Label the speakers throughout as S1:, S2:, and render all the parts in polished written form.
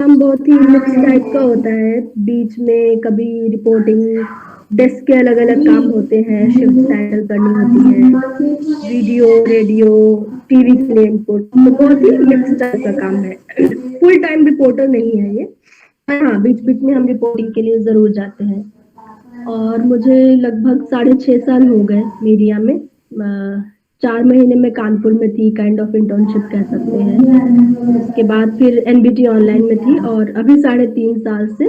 S1: काम बहुत ही mix type का होता है। बीच में कभी रिपोर्टिंग, डेस्क के अलग अलग काम होते हैं, शिफ्ट हैंडल करनी होती है, वीडियो, रेडियो, टीवी के लिए इनपुट, तो बहुत ही मिक्स टाइप का काम है। फुल टाइम रिपोर्टर नहीं है ये, हाँ बीच बीच में हम रिपोर्टिंग के लिए जरूर जाते हैं। और मुझे लगभग 6.5 साल हो गए मीडिया में। 4 महीने में कानपुर में थी, काइंड ऑफ इंटर्नशिप कह सकते हैं। उसके बाद फिर एनबीटी ऑनलाइन में थी और अभी 3.5 साल से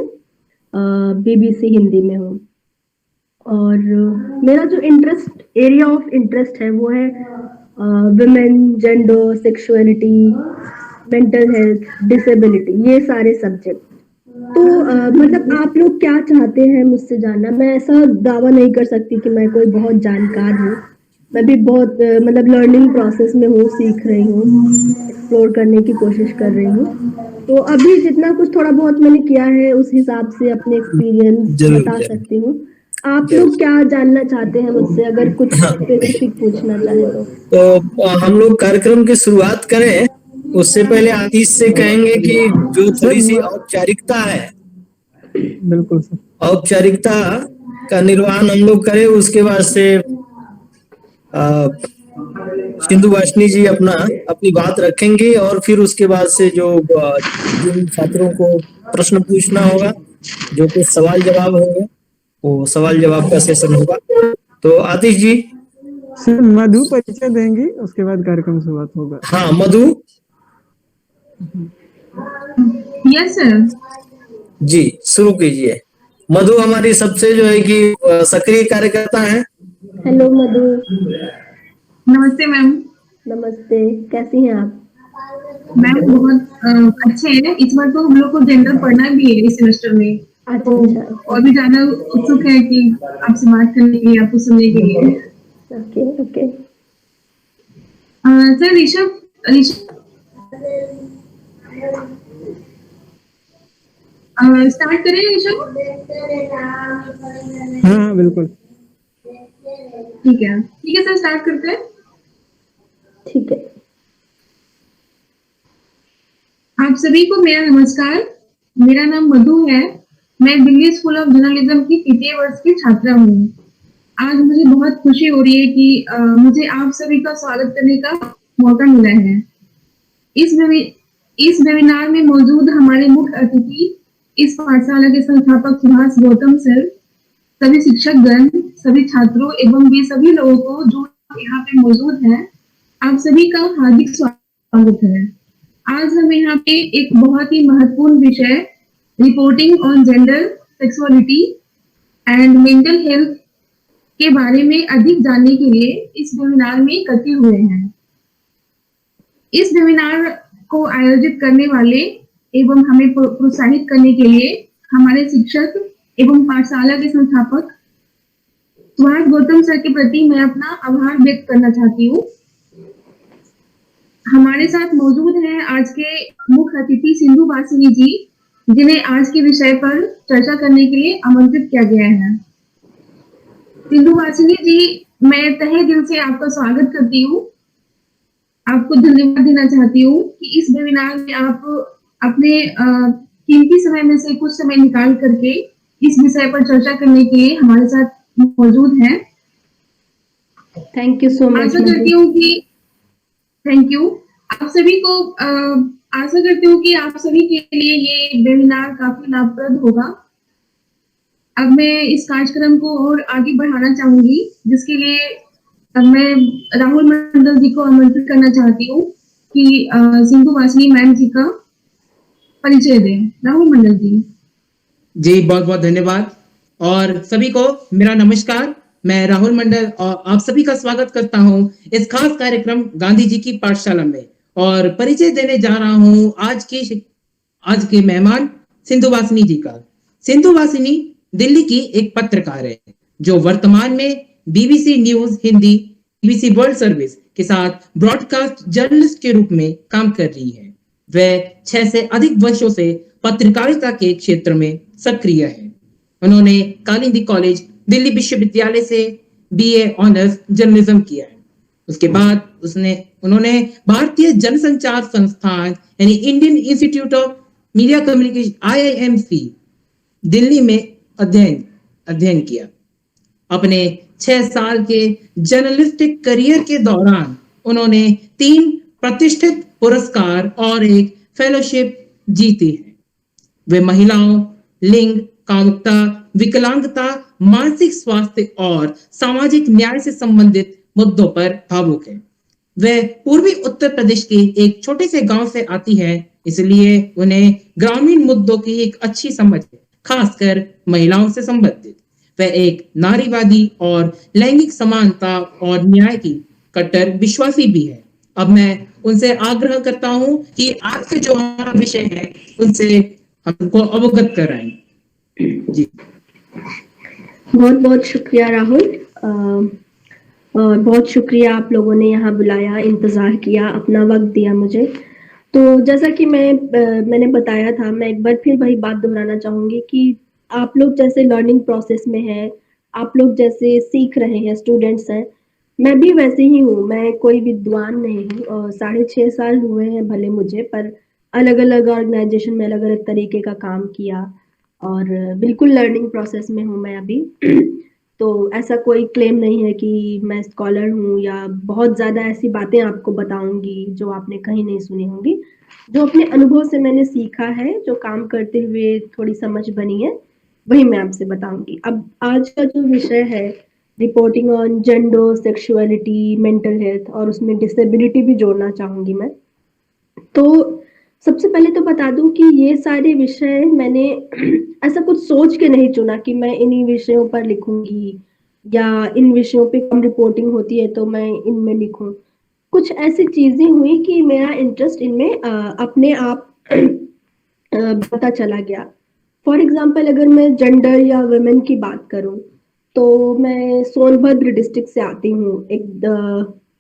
S1: बीबीसी हिंदी में हूँ। और मेरा जो एरिया ऑफ इंटरेस्ट है वो है women, gender, sexuality, mental health, disability, ये सारे सब्जेक्ट। तो मतलब आप लोग क्या चाहते हैं मुझसे जानना? मैं ऐसा दावा नहीं कर सकती कि मैं कोई बहुत जानकार हूँ। मैं भी बहुत मतलब लर्निंग प्रोसेस में हूँ, सीख रही हूँ, एक्सप्लोर करने की कोशिश कर रही हूँ। तो अभी जितना कुछ थोड़ा बहुत मैंने किया है उस हिसाब से अपने एक्सपीरियंस
S2: जरूर
S1: बता
S2: जरूर
S1: सकती हूँ। आप
S2: जरूर।
S1: लोग क्या जानना चाहते हैं मुझसे, अगर कुछ स्पेसिफिक पूछना चाहे तो?
S2: तो हम लोग कार्यक्रम की शुरुआत करें उससे पहले आतिश से कहेंगे कि जो
S3: सर
S2: थोड़ी सी औपचारिकता है,
S3: बिल्कुल सर।
S2: औपचारिकता का निर्वहन हम लोग करें। उसके बाद से सिंधु वाशनी जी अपनी बात रखेंगे और फिर उसके बाद से जिन छात्रों को प्रश्न पूछना होगा, जो कुछ सवाल जवाब होंगे, वो सवाल जवाब का सेशन होगा। तो आतिश जी।
S3: सर मधु परिचय देंगी, उसके बाद कार्यक्रम शुरुआत होगा।
S2: हाँ मधु
S4: यस सर।
S2: जी शुरू कीजिए। मधु हमारी सबसे जो है कि सक्रिय कार्यकर्ता है।
S1: हेलो मधु।
S4: नमस्ते मैम।
S1: नमस्ते, कैसी हैं आप?
S4: मैम बहुत अच्छे हैं। इस बार तो हम लोग को जेंडर पढ़ना भी है इस सेमेस्टर में,
S1: अच्छा
S4: तो
S1: अच्छा।
S4: और भी ज्यादा उत्सुक है कि आपसे बात करने के लिए, आपको सुनने के लिए।
S1: Okay okay.
S4: Sir Rishabh Rishabh start करें ऋषभ?
S3: हाँ बिल्कुल।
S4: ठीक है सर, स्टार्ट करते हैं।
S1: ठीक है।
S4: आप सभी को मेरा नमस्कार। मेरा नाम मधु है। मैं दिल्ली स्कूल ऑफ जर्नलिज्म की 3य वर्ष की छात्रा हूँ। आज मुझे बहुत खुशी हो रही है कि मुझे आप सभी का स्वागत करने का मौका मिला है। इस वेबिनार में मौजूद हमारे मुख्य अतिथि, इस पाठशाला के संस्थापक सुभाष गौतम सर, सभी शिक्षकगण, सभी छात्रों एवं वे सभी लोगों को जो यहाँ पे मौजूद हैं, आप सभी का हार्दिक स्वागत है। आज हम यहाँ पे एक बहुत ही महत्वपूर्ण विषय, reporting on gender, sexuality and mental health के बारे में अधिक जानने के लिए इस वेबिनार में इकट्ठे हुए हैं। इस वेबिनार को आयोजित करने वाले एवं हमें प्रोत्साहित करने के लिए हमारे शिक्षक एवं पाठशाला के संस्थापक सुभाष गौतम सर के प्रति मैं अपना आभार व्यक्त करना चाहती हूँ। हमारे साथ मौजूद हैं आज के मुख्य अतिथि सिंधु वासिनी जी, जिन्हें आज के विषय पर चर्चा करने के लिए आमंत्रित किया गया है। सिंधु वासिनी जी, मैं तहे दिल से आपका स्वागत करती हूँ। आपको धन्यवाद देना चाहती हूँ कि इस वेबिनार में आप अपने कीमती समय में से कुछ समय निकाल करके इस विषय पर चर्चा करने के लिए हमारे साथ मौजूद हैं।
S1: Thank you so much.
S4: आशा करती हूँ कि थैंक यू। आप सभी को आशा करती हूँ कि आप सभी के लिए ये वेबिनार काफी लाभप्रद होगा। अब मैं इस कार्यक्रम को और आगे बढ़ाना चाहूंगी, जिसके लिए मैं राहुल मंडल जी को आमंत्रित करना चाहती हूँ कि सिंधु वासिनी मैम जी का परिचय दें। राहुल मंडल जी।
S5: जी बहुत बहुत धन्यवाद और सभी को मेरा नमस्कार। मैं राहुल मंडल और आप सभी का स्वागत करता हूं इस खास कार्यक्रम गांधी जी की पाठशाला में, और परिचय देने जा रहा हूं आज के मेहमान सिंधु वासिनी जी का। सिंधु वासिनी दिल्ली की एक पत्रकार है जो वर्तमान में BBC news Hindi, BBC world service के साथ ब्रॉडकास्ट जर्नलिस्ट के रूप में काम कर रही है। वह 6 से अधिक वर्षों से पत्रकारिता के क्षेत्र में सक्रिय है। उन्होंने कालिंदी कॉलेज दिल्ली विश्वविद्यालय से बीए ऑनर्स जर्नलिज्म किया है। उसके बाद उन्होंने भारतीय जनसंचार संस्थान यानी Indian institute of media communication IIMC Delhi में अध्ययन किया। अपने 6 साल के जर्नलिस्टिक करियर के दौरान उन्होंने 3 प्रतिष्ठित पुरस्कार और एक फेलोशिप जीती है। वे महिलाओं, लिंग, कामुकता, विकलांगता, मानसिक स्वास्थ्य और सामाजिक न्याय से संबंधित मुद्दों पर भावुक है। वह पूर्वी उत्तर प्रदेश के एक छोटे से गांव से आती है, इसलिए उन्हें ग्रामीण मुद्दों की एक अच्छी समझ है, खासकर महिलाओं से संबंधित। वह एक नारीवादी और लैंगिक समानता और न्याय की कट्टर विश्वासी भी है। अब मैं उनसे आग्रह करता हूं कि आज के जो हमारा विषय है उनसे हमको अवगत कराएं। जी
S1: बहुत बहुत शुक्रिया राहुल। और बहुत शुक्रिया आप लोगों ने यहाँ बुलाया, इंतजार किया, अपना वक्त दिया मुझे। तो जैसा कि मैंने बताया था, मैं एक बार फिर वही बात दोहराना चाहूंगी कि आप लोग जैसे लर्निंग प्रोसेस में हैं, आप लोग जैसे सीख रहे हैं, स्टूडेंट्स हैं, मैं भी वैसे ही हूँ। मैं कोई विद्वान नहीं हूँ और 6.5 साल हुए हैं भले मुझे, पर अलग अलग ऑर्गेनाइजेशन में अलग अलग तरीके का काम किया और बिल्कुल लर्निंग प्रोसेस में हूँ मैं अभी। तो ऐसा कोई क्लेम नहीं है कि मैं स्कॉलर हूँ या बहुत ज़्यादा ऐसी बातें आपको बताऊंगी जो आपने कहीं नहीं सुनी होंगी। जो अपने अनुभव से मैंने सीखा है, जो काम करते हुए थोड़ी समझ बनी है, वही मैं आपसे बताऊंगी। अब आज का जो विषय है, reporting on gender, sexuality, mental health, और उसमें डिसेबिलिटी भी जोड़ना चाहूंगी मैं। तो सबसे पहले तो बता दूं कि ये सारे विषय मैंने ऐसा कुछ सोच के नहीं चुना कि मैं इन्हीं विषयों पर लिखूंगी या इन विषयों पे कम रिपोर्टिंग होती है तो मैं इनमें लिखूं। कुछ ऐसी चीजें हुई कि मेरा इंटरेस्ट इनमें अपने आप बढ़ता चला गया। फॉर एग्जाम्पल अगर मैं जेंडर या वुमेन की बात करूं, तो मैं सोनभद्र डिस्ट्रिक्ट से आती हूँ, एक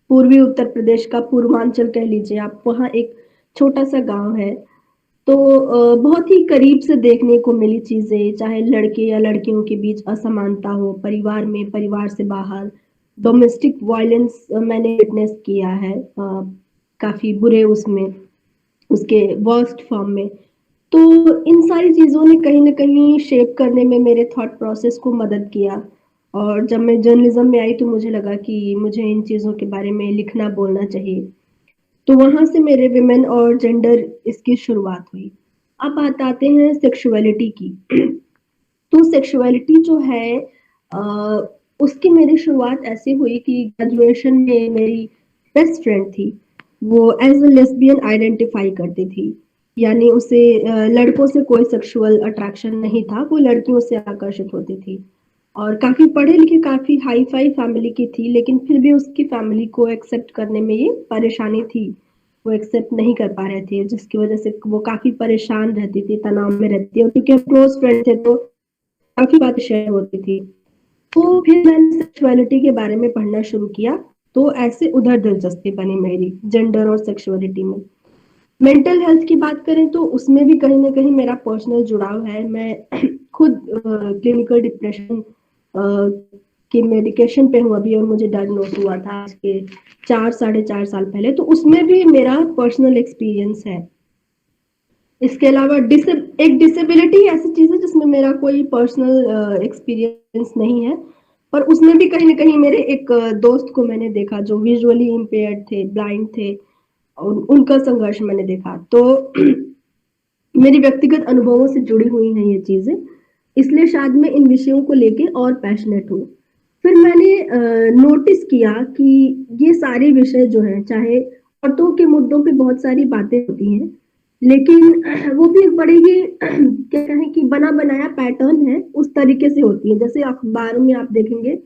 S1: पूर्वी उत्तर प्रदेश का पूर्वांचल कह लीजिए आप। वहाँ एक छोटा सा गांव है। तो बहुत ही करीब से देखने को मिली चीजें, चाहे लड़के या लड़कियों के बीच असमानता हो, परिवार में, परिवार से बाहर, डोमेस्टिक वायलेंस मैंने विटनेस किया है काफी बुरे उसमें, उसके वर्स्ट फॉर्म में। तो इन सारी चीजों ने कहीं ना कहीं शेप करने में मेरे थॉट प्रोसेस को मदद किया। और जब मैं जर्नलिज्म में आई तो मुझे लगा कि मुझे इन चीजों के बारे में लिखना, बोलना चाहिए। तो वहां से मेरे विमेन और जेंडर इसकी शुरुआत हुई। अब बात आते हैं सेक्सुअलिटी की। तो सेक्सुअलिटी जो है उसकी मेरी शुरुआत ऐसे हुई कि ग्रेजुएशन में मेरी बेस्ट फ्रेंड थी, वो एज ए लेस्बियन आइडेंटिफाई करती थी। यानी उसे लड़कों से कोई सेक्सुअल अट्रैक्शन नहीं था, वो लड़कियों से आकर्षित होती थी। और काफी पढ़े लिखे, काफी हाई फाई फैमिली की थी, लेकिन फिर भी उसकी फैमिली को एक्सेप्ट करने में ये परेशानी थी। वो एक्सेप्ट नहीं कर पा रहे थे, जिसकी वजह से वो काफी परेशान रहती थी, तनाव में रहती थी। और क्योंकि हम क्लोज फ्रेंड थे तो काफी बातें शेयर होती थी। तो फिर मैंने सेक्सुअलिटी के बारे में पढ़ना शुरू किया, तो ऐसे उधर दिलचस्पी बनी मेरी जेंडर और सेक्सुअलिटी में। मेंटल हेल्थ की बात करें तो उसमें भी कहीं ना कहीं मेरा पर्सनल जुड़ाव है। मैं खुद क्लिनिकल डिप्रेशन के मेडिकेशन पे हूँ अभी, और मुझे डायग्नोज हुआ था आज के 4-4.5 साल पहले। तो उसमें भी मेरा पर्सनल एक्सपीरियंस है। इसके अलावा एक डिसेबिलिटी ऐसी चीज है जिसमें मेरा कोई पर्सनल एक्सपीरियंस नहीं है, पर उसमें भी कहीं ना कहीं मेरे एक दोस्त को मैंने देखा जो विजुअली इम्पेयर्ड थे, ब्लाइंड थे, और उनका संघर्ष मैंने देखा। तो मेरी व्यक्तिगत अनुभवों से जुड़ी हुई हैं ये चीजें, इसलिए शायद मैं इन विषयों को लेके और पैशनेट हूँ। फिर मैंने नोटिस किया कि ये सारे विषय जो हैं, चाहे औरतों के मुद्दों पे बहुत सारी बातें होती हैं, लेकिन वो भी एक बड़े ही क्या कहें कि बना बनाया पैटर्न है, उस तरीके से होती है। जैसे अखबारों में आप देखेंगे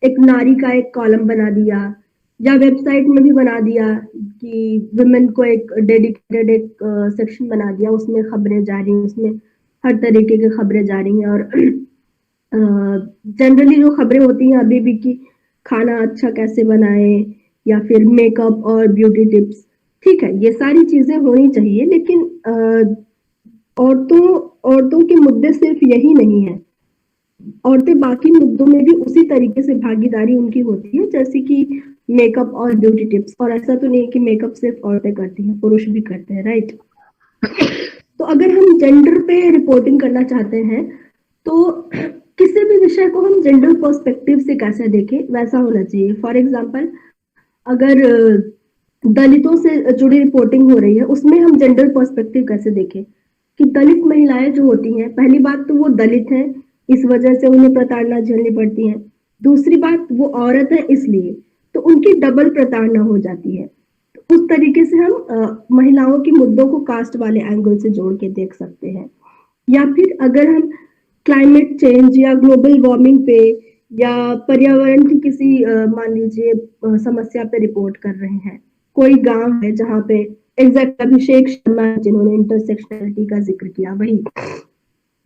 S1: एक नारी का एक कॉलम बना दिया, या वेबसाइट में भी बना दिया कि वुमेन को एक डेडिकेटेड एक सेक्शन बना दिया, उसमें खबरें जा रही हैं, उसमें हर तरीके की खबरें जा रही हैं। और जनरली जो खबरें होती हैं अभी भी कि खाना अच्छा कैसे बनाए, या फिर मेकअप और ब्यूटी टिप्स, ठीक है, ये सारी चीजें होनी चाहिए, लेकिन औरतों के मुद्दे सिर्फ यही नहीं है। औरतें बाकी मुद्दों में भी उसी तरीके से भागीदारी उनकी होती है, जैसे कि मेकअप और ब्यूटी टिप्स। और ऐसा तो नहीं है कि मेकअप सिर्फ औरतें करती हैं, पुरुष भी करते हैं, राइट। तो अगर हम जेंडर पे रिपोर्टिंग करना चाहते हैं तो किसी भी विषय को हम जेंडर पर्सपेक्टिव से कैसे देखें वैसा होना चाहिए। फॉर एग्जाम्पल, अगर दलितों से जुड़ी रिपोर्टिंग हो रही है, उसमें हम जेंडर पर्सपेक्टिव कैसे देखें कि दलित महिलाएं जो होती हैं, पहली बात तो वो दलित हैं, इस वजह से उन्हें प्रताड़ना झेलनी पड़ती है। दूसरी बात, वो औरत है इसलिए, तो उनकी डबल प्रताड़ना हो जाती है। तो उस तरीके से हम महिलाओं के मुद्दों को कास्ट वाले एंगल से जोड़ के देख सकते हैं। या फिर अगर हम क्लाइमेट चेंज या ग्लोबल वार्मिंग पे या पर्यावरण की किसी मान लीजिए समस्या पे रिपोर्ट कर रहे हैं, कोई गांव है जहाँ पे एग्जैक्ट अभिषेक शर्मा जिन्होंने इंटरसेक्शनलिटी का जिक्र किया, वही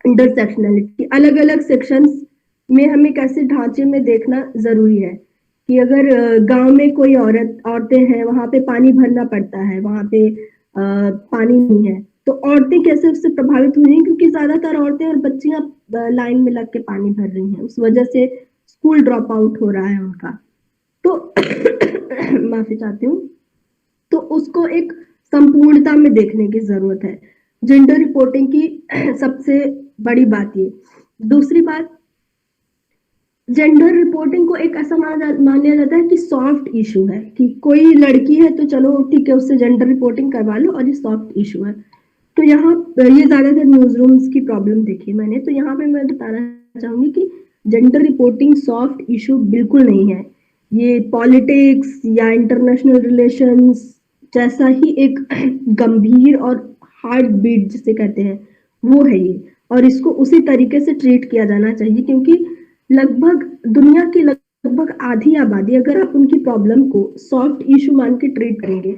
S1: इंटरसेक्शनलिटी अलग अलग सेक्शंस में हमें कैसे ढांचे में देखना जरूरी है कि अगर गांव में कोई औरतें हैं, वहां पे पानी भरना पड़ता है, वहां पे पानी नहीं है, तो औरतें कैसे उससे प्रभावित हुई हैं, क्योंकि ज्यादातर औरतें और बच्चियां लाइन में लग के पानी भर रही हैं, उस वजह से स्कूल ड्रॉप आउट हो रहा है उनका। तो माफी चाहती हूँ। तो उसको एक संपूर्णता में देखने की जरूरत है, जेंडर रिपोर्टिंग की सबसे बड़ी बात ये। दूसरी बात, जेंडर रिपोर्टिंग को एक ऐसा माना जाता है कि सॉफ्ट इशू है, कि कोई लड़की है तो चलो ठीक है उससे जेंडर रिपोर्टिंग करवा लो और ये सॉफ्ट इशू है। तो यहाँ ये ज्यादातर न्यूज रूम्स की प्रॉब्लम देखी मैंने, तो यहाँ पे मैं बताना चाहूंगी कि जेंडर रिपोर्टिंग सॉफ्ट इशू बिल्कुल नहीं है। ये पॉलिटिक्स या इंटरनेशनल रिलेशंस जैसा ही एक गंभीर और हार्ट बीट जिसे कहते हैं वो है ये, और इसको उसी तरीके से ट्रीट किया जाना चाहिए, क्योंकि लगभग दुनिया की लगभग आधी आबादी अगर आप उनकी प्रॉब्लम को सॉफ्ट इशू मान के ट्रीट करेंगे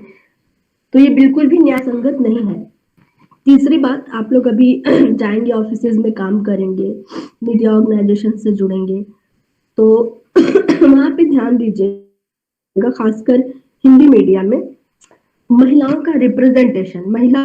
S1: तो ये बिल्कुल भी न्याय संगत नहीं है। तीसरी बात, आप लोग अभी जाएंगे ऑफिसेज में काम करेंगे, मीडिया ऑर्गेनाइजेशन से जुड़ेंगे, तो वहां पे ध्यान दीजिएगा, खासकर हिंदी मीडिया में महिलाओं का रिप्रेजेंटेशन, महिला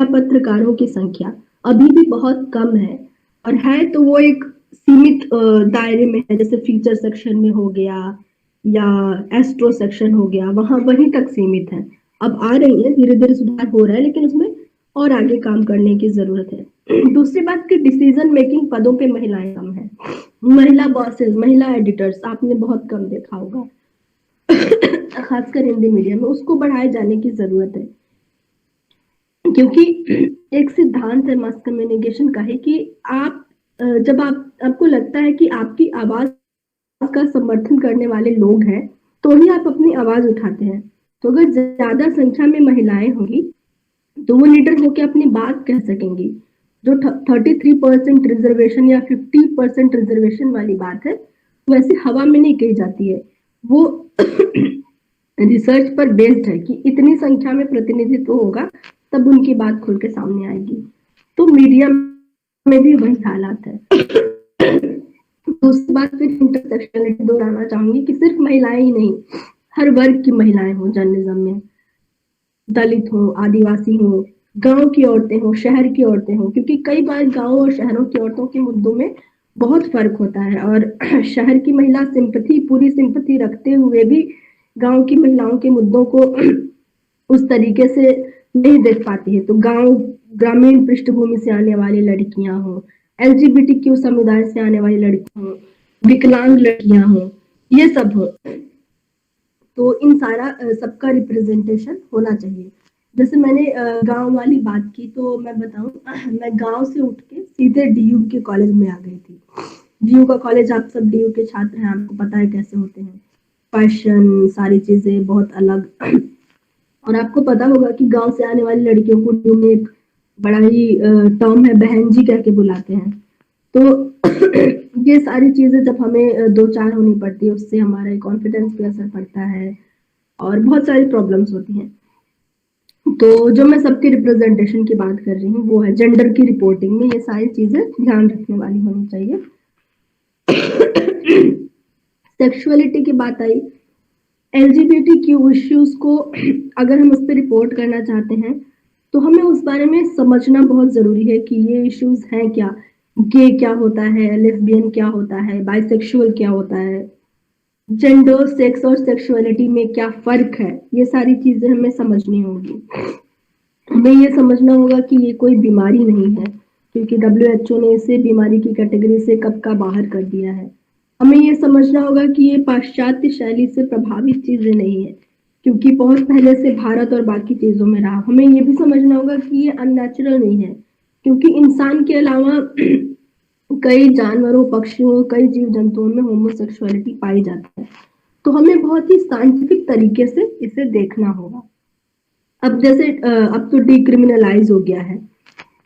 S1: पत्रकारों की संख्या अभी भी बहुत कम है, और है तो वो एक सीमित दायरे में है, जैसे फीचर सेक्शन में हो गया या एस्ट्रो सेक्शन हो गया, वहां वहीं तक सीमित है। अब आ रही है, धीरे धीरे सुधार हो रहा है, लेकिन उसमें और आगे काम करने की जरूरत है। दूसरी बात कि डिसीजन मेकिंग पदों पे महिलाएं कम है, महिला बॉसेस, महिला एडिटर्स आपने बहुत कम देखा होगा खासकर हिंदी मीडिया में, उसको बढ़ाए जाने की जरूरत है, क्योंकि एक सिद्धांत है मास कम्युनिकेशन का है कि आप जब आपको लगता है कि आपकी आवाज का समर्थन करने वाले लोग हैं तो ही आप अपनी आवाज उठाते हैं। तो अगर ज्यादा संख्या में महिलाएं होंगी तो वो लीडर होकर अपनी बात कह सकेंगी। जो 33% रिजर्वेशन या 50% रिजर्वेशन वाली बात है वैसे हवा में नहीं कही जाती है, वो रिसर्च पर बेस्ड है कि इतनी संख्या में प्रतिनिधित्व होगा तब उनकी बात खुल के सामने आएगी। तो मीडिया में भी वही हालात है। दूसरी बात फिर इंटरसेक्शनलिटी दोहराना चाहूंगी कि सिर्फ महिलाएं ही नहीं, हर वर्ग की महिलाएं हो जर्नलिज्म में, दलित हो, आदिवासी हो, गांव की औरतें हो, शहर की औरतें हो, क्योंकि कई बार गांव और शहरों की औरतों के मुद्दों में बहुत फर्क होता है, और शहर की महिला पूरी सिंपथी रखते हुए भी गांव की महिलाओं के मुद्दों को उस तरीके से नहीं देख पाती है। तो ग्रामीण पृष्ठभूमि से आने वाली लड़कियां हो, LGBTQ समुदाय से आने वाली लड़कियां हो, विकलांग लड़कियां हो, ये सब हो, तो इन सारा सबका रिप्रेजेंटेशन होना चाहिए। जैसे मैंने गांव वाली बात की, तो मैं बताऊं, मैं गांव से उठ के सीधे DU के कॉलेज में आ गई थी। DU का कॉलेज, आप सब DU के छात्र हैं, आपको पता है कैसे होते हैं, फैशन, सारी चीजें बहुत अलग। और आपको पता होगा कि गांव से आने वाली लड़कियों को DU में एक बड़ा ही टर्म है, बहन जी करके बुलाते हैं। तो ये सारी चीजें जब हमें 2-4 होनी पड़ती है, उससे हमारे कॉन्फिडेंस पे असर पड़ता है और बहुत सारी प्रॉब्लम्स होती हैं। तो जो मैं सबके रिप्रेजेंटेशन की बात कर रही हूँ वो है जेंडर की रिपोर्टिंग में ये सारी चीजें ध्यान रखने वाली होनी चाहिए। सेक्सुअलिटी की बात आई, LGBTQ इश्यूज को अगर हम उस पर रिपोर्ट करना चाहते हैं तो हमें उस बारे में समझना बहुत जरूरी है कि ये इश्यूज हैं क्या, गे क्या होता है, लेस्बियन क्या होता है, बाइसेक्सुअल क्या होता है, जेंडर, सेक्स और सेक्सुअलिटी में क्या फर्क है, ये सारी चीजें हमें समझनी होगी। हमें ये समझना होगा कि ये कोई बीमारी नहीं है, क्योंकि WHO ने इसे बीमारी की कैटेगरी से कब का बाहर कर दिया है। हमें ये समझना होगा कि ये पाश्चात्य शैली से प्रभावित चीजें नहीं है, क्योंकि बहुत पहले से भारत और बाकी चीजों में रहा। हमें ये भी समझना होगा कि ये अननेचुरल नहीं है, क्योंकि इंसान के अलावा कई जानवरों, पक्षियों, कई जीव जंतुओं में होमोसेक्सुअलिटी पाई जाती है। तो हमें बहुत ही साइंटिफिक तरीके से इसे देखना होगा। अब जैसे अब तो डिक्रिमिनलाइज हो गया है,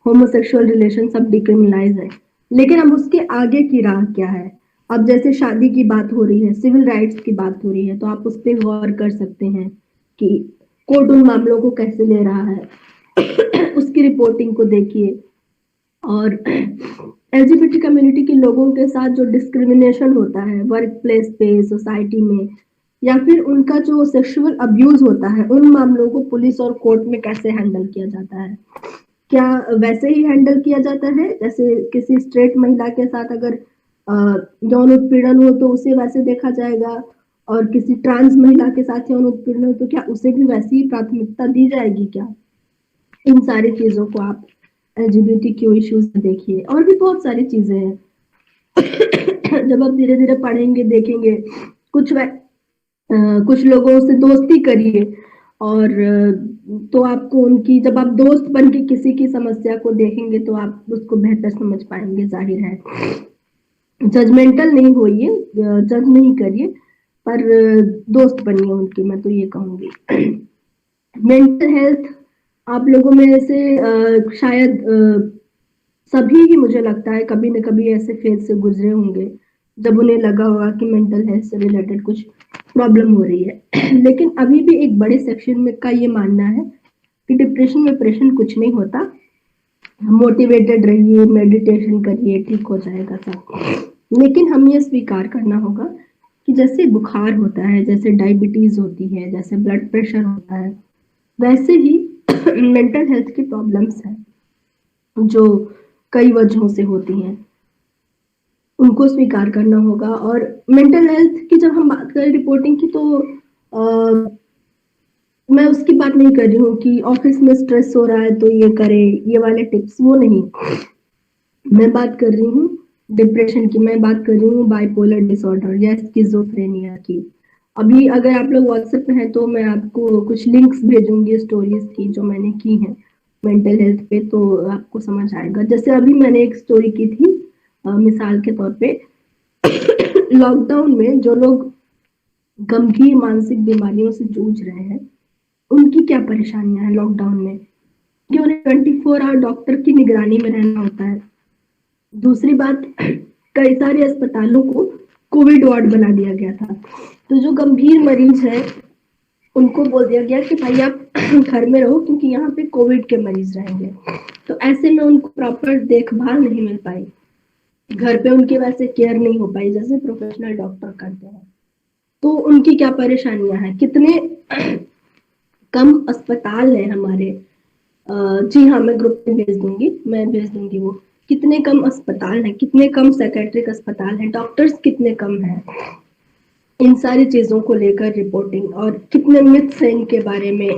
S1: होमोसेक्सुअल रिलेशन सब डिक्रिमिनलाइज है, लेकिन अब उसके आगे की राह क्या है? अब जैसे शादी की बात हो रही है, सिविल राइट्स की बात हो रही है, तो आप उस पर गौर कर सकते हैं कि कोर्ट उन मामलों को कैसे ले रहा है। उसकी रिपोर्टिंग को देखिए। और एलजीबीटी कम्युनिटी के लोगों के साथ जो डिस्क्रिमिनेशन होता है वर्क प्लेस पे, सोसाइटी में, या फिर उनका जो सेक्सुअल अब्यूज होता है, उन मामलों को पुलिस और कोर्ट में कैसे हैंडल किया जाता है? क्या वैसे ही हैंडल किया जाता है जैसे किसी स्ट्रेट महिला के साथ अगर यौन उत्पीड़न हो तो उसे वैसे देखा जाएगा, और किसी ट्रांस महिला के साथ यौन उत्पीड़न हो तो क्या उसे भी वैसी ही प्राथमिकता दी जाएगी क्या? इन सारी चीजों को आप LGBTQ इश्यूज में देखिए, और भी बहुत सारी चीजें हैं। जब आप धीरे धीरे पढ़ेंगे, देखेंगे, कुछ लोगों से दोस्ती करिए, और तो आपको उनकी, जब आप दोस्त बन के किसी की समस्या को देखेंगे तो आप उसको बेहतर समझ पाएंगे। जाहिर है जजमेंटल नहीं होइए, जज नहीं करिए, पर दोस्त बनिए उनकी, मैं तो ये कहूंगी। मेंटल हेल्थ आप लोगों में से शायद सभी ही, मुझे लगता है, कभी न कभी ऐसे फेज से गुजरे होंगे जब उन्हें लगा होगा कि मेंटल हेल्थ से रिलेटेड कुछ प्रॉब्लम हो रही है। लेकिन अभी भी एक बड़े सेक्शन में का ये मानना है कि डिप्रेशन में कुछ नहीं होता, मोटिवेटेड रहिए, मेडिटेशन करिए, ठीक हो जाएगा सब। लेकिन हम ये स्वीकार करना होगा कि जैसे बुखार होता है, जैसे डायबिटीज होती है, जैसे ब्लड प्रेशर होता है, वैसे ही मेंटल हेल्थ की प्रॉब्लम्स हैं जो कई वजहों से होती हैं, उनको स्वीकार करना होगा। और मेंटल हेल्थ की जब हम बात करें रिपोर्टिंग की, तो मैं उसकी बात नहीं कर रही हूँ कि ऑफिस में स्ट्रेस हो रहा है तो ये करे, ये वाले टिप्स, वो नहीं। मैं बात कर रही हूँ डिप्रेशन की, मैं बात कर रही हूँ बाइपोलर डिसऑर्डर या स्किज़ोफ्रेनिया की। अभी अगर आप लोग व्हाट्सएप पे हैं तो मैं आपको कुछ लिंक्स भेजूंगी स्टोरीज की जो मैंने की हैं मेंटल हेल्थ पे, तो आपको समझ आएगा। जैसे अभी मैंने एक स्टोरी की थी मिसाल के तौर पे, लॉकडाउन में जो लोग गंभीर मानसिक बीमारियों से जूझ रहे हैं, उनकी क्या परेशानियां हैं लॉकडाउन में, कि उन्हें 24 आवर डॉक्टर की निगरानी में रहना होता है। दूसरी बात, कई सारे अस्पतालों को कोविड वार्ड बना दिया गया था, तो जो गंभीर मरीज है उनको बोल दिया गया कि भाई आप घर में रहो, क्योंकि यहाँ पे कोविड के मरीज रहेंगे। तो ऐसे में उनको प्रॉपर देखभाल नहीं मिल पाई, घर पे उनकी वैसे केयर नहीं हो पाई जैसे प्रोफेशनल डॉक्टर करते हैं। तो उनकी क्या परेशानियां हैं, कितने कम अस्पताल हैं हमारे। जी हाँ, मैं ग्रुप में भेज दूंगी वो, कितने कम अस्पताल हैं, कितने कम साइकेट्रिक अस्पताल हैं, डॉक्टर्स कितने कम हैं। इन सारी चीजों को लेकर रिपोर्टिंग, और कितने मिथ्स हैं इनके बारे में,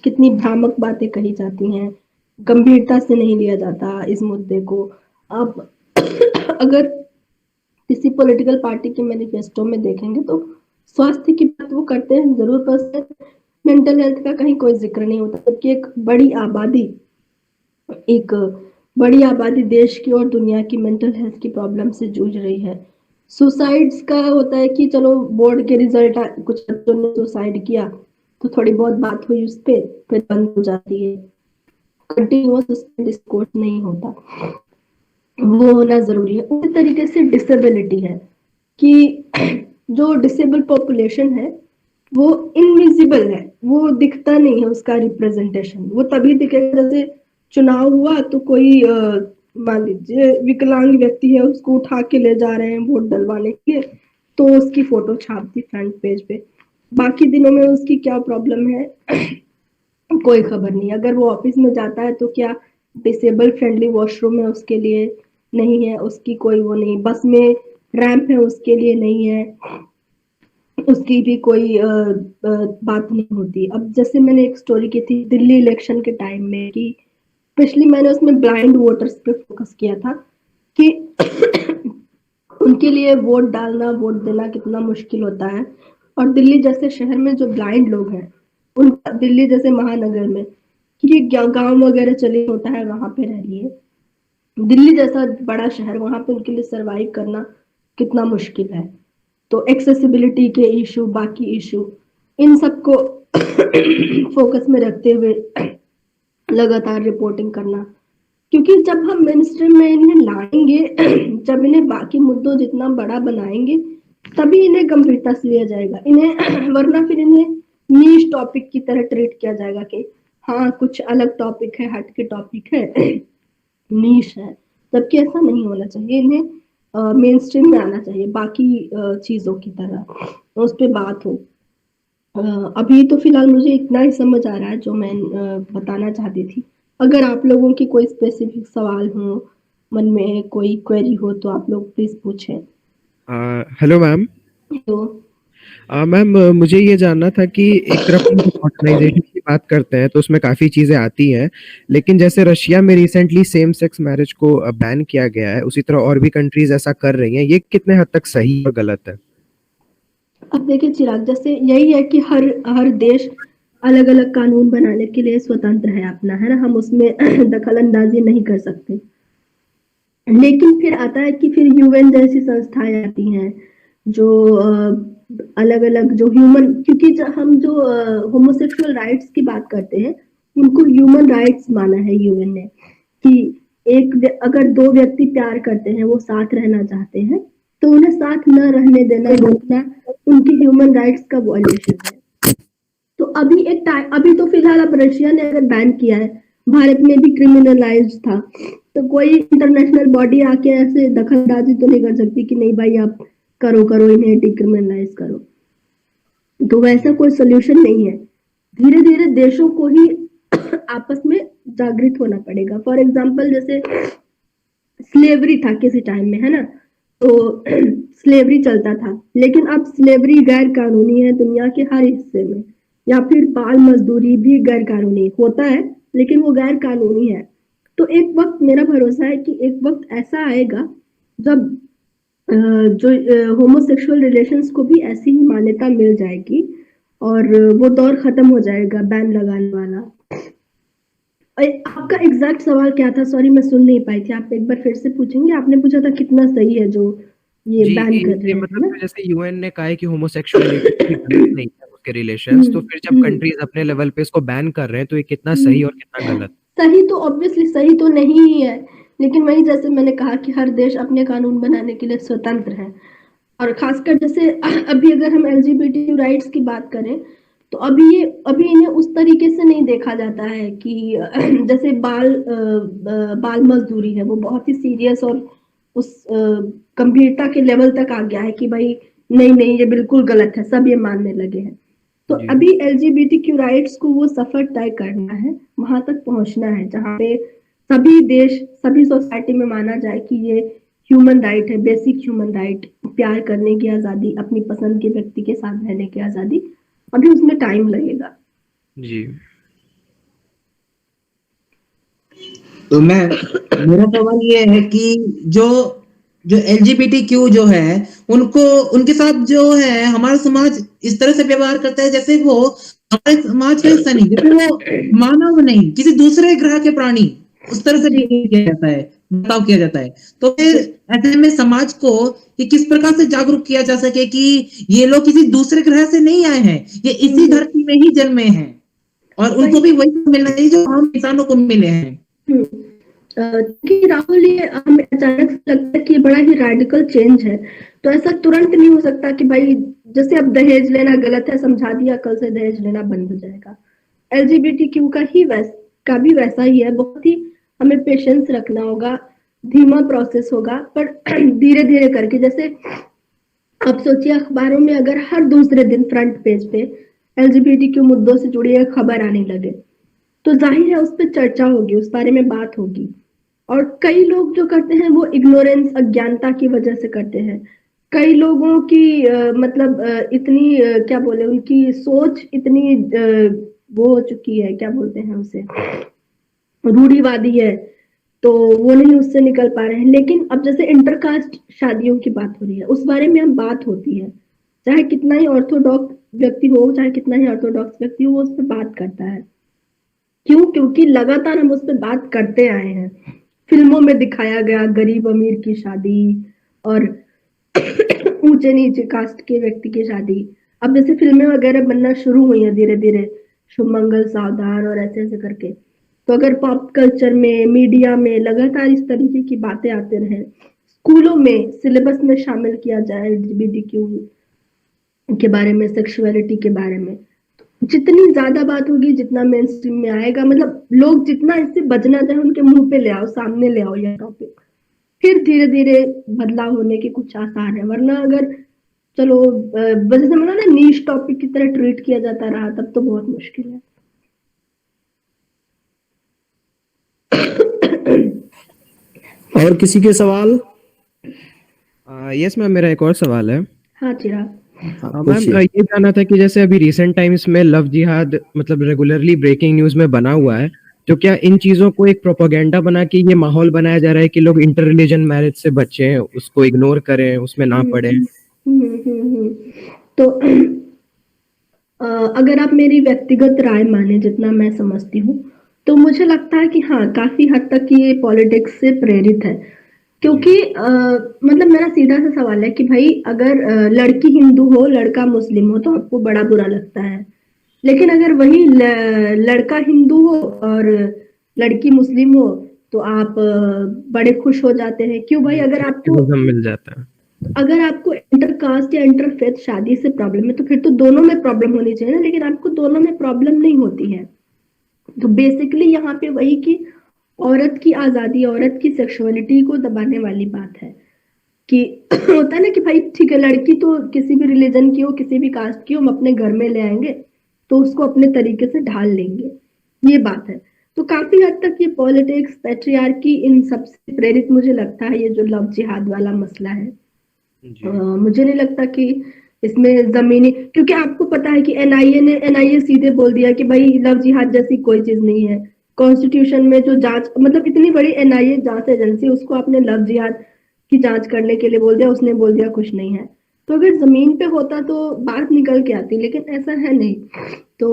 S1: कितनी भ्रामक बातें कही जाती हैं, गंभीरता से नहीं लिया जाता इस मुद्दे को। अब अगर किसी पॉलिटिकल पार्टी के मैनिफेस्टो में देखेंगे तो स्वास्थ्य की बात वो करते हैं जरूर, पर मेंटल हेल्थ का कहीं कोई जिक्र नहीं होता, जबकि एक बड़ी आबादी देश की और दुनिया की मेंटल हेल्थ की प्रॉब्लम से जूझ रही है। सुसाइड्स का होता है कि चलो बोर्ड के रिजल्ट कुछ बच्चों ने सुसाइड किया तो थोड़ी बहुत बात हुई उस पर, फिर बंद हो जाती है, कंटिन्यूअस डिस्कोर्स नहीं होता, वो होना जरूरी है। उसी तरीके से डिसेबिलिटी है कि जो डिसेबल पॉपुलेशन है वो इनविजिबल है, वो दिखता नहीं है उसका रिप्रेजेंटेशन। वो तभी दिखेगा जैसे चुनाव हुआ तो कोई मान लीजिए विकलांग व्यक्ति है, उसको उठा के ले जा रहे हैं वोट डलवाने के लिए, तो उसकी फोटो छाप दी फ्रंट पेज पे। बाकी दिनों में उसकी क्या प्रॉब्लम है कोई खबर नहीं। अगर वो ऑफिस में जाता है तो क्या डिसेबल फ्रेंडली वॉशरूम है उसके लिए, नहीं है, उसकी कोई वो नहीं। बस में रैंप है उसके लिए, नहीं है। उसकी भी कोई बात नहीं होती। अब जैसे मैंने एक स्टोरी की थी दिल्ली इलेक्शन के टाइम में कि स्पेशली मैंने उसमें ब्लाइंड वोटर्स पे फोकस किया था कि उनके लिए वोट डालना, वोट देना कितना मुश्किल होता है। और दिल्ली जैसे शहर में जो ब्लाइंड लोग हैं, उनका दिल्ली जैसे महानगर में कि गांव वगैरह चले होता है, वहां पे रह लिए। दिल्ली जैसा बड़ा शहर, वहां पे उनके लिए सरवाइव करना कितना मुश्किल है। तो एक्सेसिबिलिटी के इशू, बाकी इशू, इन सबको फोकस में रखते हुए लगातार रिपोर्टिंग करना। क्योंकि जब हम मेन स्ट्रीम में इन्हें लाएंगे, जब इन्हें बाकी मुद्दों जितना बड़ा बनाएंगे, तभी इन्हें गंभीरता से लिया जाएगा। इन्हें वरना फिर इन्हें नीश टॉपिक की तरह ट्रीट किया जाएगा कि हाँ कुछ अलग टॉपिक है, हट के टॉपिक है, नीश है। जबकि ऐसा नहीं होना चाहिए। इन्हें मेन स्ट्रीम में आना चाहिए बाकी चीजों की तरह, उस पर बात हो। अभी तो फिलहाल मुझे इतना ही समझ आ रहा है जो मैं बताना चाहती थी। अगर आप लोगों की कोई स्पेसिफिक सवाल हो, मन में कोई क्वेरी हो, तो आप लोग प्लीज पूछें।
S6: Hello ma'am.
S1: तो
S6: मैम मुझे ये जानना था कि एक तरफ हम मॉडर्नाइजेशन की बात करते हैं तो उसमें काफ़ी चीज़ें आती हैं, लेकिन जैसे रशिया में रिसेंटली सेम सेक्स मैरिज को बैन किया गया है, उसी तरह और भी कंट्रीज ऐसा कर रही हैं। ये कितने हद तक सही और गलत है?
S1: अब देखिए चिराग, जैसे यही है कि हर देश अलग अलग कानून बनाने के लिए स्वतंत्र है अपना, है ना। हम उसमें दखल अंदाजी नहीं कर सकते। लेकिन फिर आता है कि फिर यूएन जैसी संस्थाएं आती हैं जो अलग अलग जो ह्यूमन, क्योंकि हम जो होमोसेक्सुअल राइट्स की बात करते हैं, उनको ह्यूमन राइट्स माना है यूएन ने कि अगर दो व्यक्ति प्यार करते हैं, वो साथ रहना चाहते हैं, तो उन्हें साथ न रहने देना, रोकना उनकी ह्यूमन राइट्स का वॉयलेशन है। तो अभी तो फिलहाल अब रशिया ने अगर बैन किया है, भारत में भी क्रिमिनलाइज था, तो कोई इंटरनेशनल बॉडी आके ऐसे दखलंदाजी तो नहीं कर सकती कि नहीं भाई आप करो इन्हें डिक्रिमिनलाइज करो। तो वैसा कोई सोल्यूशन नहीं है। धीरे धीरे देशों को ही आपस में जागृत होना पड़ेगा। फॉर एग्जाम्पल जैसे स्लेवरी था किसी टाइम में, है ना, तो स्लेवरी चलता था, लेकिन अब स्लेवरी गैर कानूनी है दुनिया के हर हिस्से में। या फिर बाल मजदूरी भी गैर कानूनी होता है, लेकिन वो गैर कानूनी है। तो एक वक्त, मेरा भरोसा है कि एक वक्त ऐसा आएगा जब जो होमोसेक्सुअल रिलेशंस को भी ऐसी ही मान्यता मिल जाएगी और वो दौर खत्म हो जाएगा बैन लगाने वाला। आपका एग्जैक्ट सवाल क्या था? सॉरी मैं सुन नहीं पाई थी। आप एक बार फिर से पूछेंगे? आपने पूछा था कितना सही है जो ये बैन कर रहे हैं,
S6: मतलब जैसे यूएन ने कहा है कि होमोसेक्सुअलिटी नहीं है उसके रिलेशंस, तो फिर जब कंट्रीज अपने लेवल पे इसको बैन कर रहे हैं तो ये कितना सही और कितना गलत?
S1: सही तो ऑब्वियसली सही तो नहीं ही है, लेकिन वही जैसे मैंने कहा कि हर देश अपने कानून बनाने के लिए स्वतंत्र है। और खासकर जैसे अभी अगर हम एलजीबीटी राइट्स की बात करें, तो अभी इन्हें उस तरीके से नहीं देखा जाता है कि जैसे बाल मजदूरी है, वो बहुत ही सीरियस और उस गंभीरता के लेवल तक आ गया है कि भाई नहीं ये बिल्कुल गलत है, सब ये मानने लगे हैं। तो अभी एलजीबीटीक्यू राइट्स को वो सफर तय करना है, वहां तक पहुंचना है जहां पे सभी देश, सभी सोसाइटी में माना जाए कि ये ह्यूमन राइट है, बेसिक ह्यूमन राइट, प्यार करने की आजादी, अपनी पसंद के व्यक्ति के साथ रहने की आजादी। अभी उसमें टाइम लगेगा।
S6: जी।
S5: तो मेरा सवाल ये है कि जो एलजीबीटीक्यू जो है, उनको, उनके साथ जो है हमारा समाज इस तरह से व्यवहार करता है जैसे वो हमारे समाज का हिस्सा नहीं, जैसे वो मानव नहीं, किसी दूसरे ग्रह के प्राणी, उस तरह से किया जाता है, बर्ताव किया जाता है। तो फिर ऐसे में समाज को ये किस प्रकार से जागरूक किया जा सके कि ये लोग किसी दूसरे ग्रह से नहीं आए हैं, ये इसी धरती में ही जन्मे हैं और उनको भी वही मिलना चाहिए जो हम इंसानों को मिले हैं।
S1: कि राहुल, ये हमें अचानक लगता है कि बड़ा ही रेडिकल चेंज है, तो ऐसा तुरंत नहीं हो सकता कि भाई जैसे अब दहेज लेना गलत है समझा दिया, कल से दहेज लेना बंद हो जाएगा। एलजीबीटीक्यू का भी वैसा ही है। बहुत ही हमें पेशेंस रखना होगा, धीमा प्रोसेस होगा, पर धीरे धीरे करके। जैसे अब सोचिए अखबारों में अगर हर दूसरे दिन फ्रंट पेज पे एलजीबीटीक्यू मुद्दों से जुड़ी एक खबर आने लगे, तो जाहिर है उस पर चर्चा होगी, उस बारे में बात होगी। और कई लोग जो करते हैं वो इग्नोरेंस, अज्ञानता की वजह से करते हैं। कई लोगों की मतलब इतनी क्या बोले, उनकी सोच इतनी वो हो चुकी है, क्या बोलते हैं उसे, रूढ़िवादी है, तो वो नहीं उससे निकल पा रहे हैं। लेकिन अब जैसे इंटरकास्ट शादियों की बात हो रही है, उस बारे में हम बात होती है, चाहे कितना ही ऑर्थोडॉक्स व्यक्ति हो, चाहे कितना ही ऑर्थोडॉक्स व्यक्ति हो, वो उस पर बात करता है। क्यों? क्योंकि लगातार हम उस पर बात करते आए हैं। फिल्मों में दिखाया गया गरीब अमीर की शादी और ऊंचे नीचे कास्ट के व्यक्ति की शादी। अब जैसे फिल्में वगैरह बनना शुरू हुई है धीरे धीरे, शुभमंगल, सावधान और ऐसे ऐसे करके। तो अगर पॉप कल्चर में, मीडिया में लगातार इस तरीके की बातें आते रहे, स्कूलों में सिलेबस में शामिल किया जाए एलजीबीटीक्यू के बारे में, सेक्सुअलिटी के बारे में, जितनी ज्यादा बात होगी, जितना मेन स्ट्रीम में आएगा, मतलब लोग जितना इससे बचना चाहे उनके मुंह पे ले आओ, सामने ले आओ यह टॉपिक, फिर धीरे धीरे बदलाव होने के कुछ आसार है। वरना अगर चलो वजह से मतलब ना नीश टॉपिक की तरह ट्रीट किया जाता रहा, तब तो बहुत मुश्किल है।
S2: और किसी के सवाल?
S6: यस मैम, मेरा एक और सवाल है।
S1: हाँ चिराग।
S6: मैम,
S2: पूछिए।
S6: ये जानना था कि जैसे अभी रिसेंट टाइम्स में लव जिहाद मतलब रेगुलरली ब्रेकिंग न्यूज में बना हुआ है, तो क्या इन चीजों को एक प्रोपेगेंडा बना के ये माहौल बनाया जा रहा है कि लोग इंटर रिलीजन मैरिज से बचें, उसको इग्नोर करें, उसमें ना पड़े?
S1: तो अगर आप मेरी व्यक्तिगत राय माने, जितना मैं समझती हूँ, तो मुझे लगता है कि हाँ, काफी हद तक ये पॉलिटिक्स से प्रेरित है। क्योंकि मतलब मेरा सीधा सा सवाल है कि भाई अगर लड़की हिंदू हो, लड़का मुस्लिम हो, तो आपको बड़ा बुरा लगता है। लेकिन अगर वही लड़का हिंदू हो और लड़की मुस्लिम हो, तो आप बड़े खुश हो जाते हैं। क्यों भाई?
S6: मिल जाता है।
S1: अगर आपको इंटरकास्ट या इंटरफेथ शादी से प्रॉब्लम है, तो फिर तो दोनों में प्रॉब्लम होनी चाहिए ना, लेकिन आपको दोनों में प्रॉब्लम नहीं होती है। तो बेसिकली यहाँ पे वही कि औरत की आजादी, औरत की सेक्सुअलिटी को दबाने वाली बात है कि होता है ना कि भाई ठीक है, लड़की तो किसी भी रिलीजन की हो, किसी भी कास्ट की हो, हम अपने घर में ले आएंगे तो उसको अपने तरीके से ढाल लेंगे, ये बात है। तो काफी हद तक ये पॉलिटिक्स, पैट्रियार्की, इन सबसे प्रेरित मुझे लगता है ये जो लव जिहाद वाला मसला है। मुझे नहीं लगता कि इसमें जमीनी, क्योंकि आपको पता है कि एनआईए सीधे बोल दिया कि भाई लव जिहाद जैसी कोई चीज नहीं है। कॉन्स्टिट्यूशन में जो जांच, मतलब इतनी बड़ी एनआईए जांच एजेंसी, उसको आपने लव जिहाद की जांच करने के लिए बोल दिया, उसने बोल दिया कुछ नहीं है। तो अगर जमीन पे होता तो बात निकल के आती, लेकिन ऐसा है नहीं। तो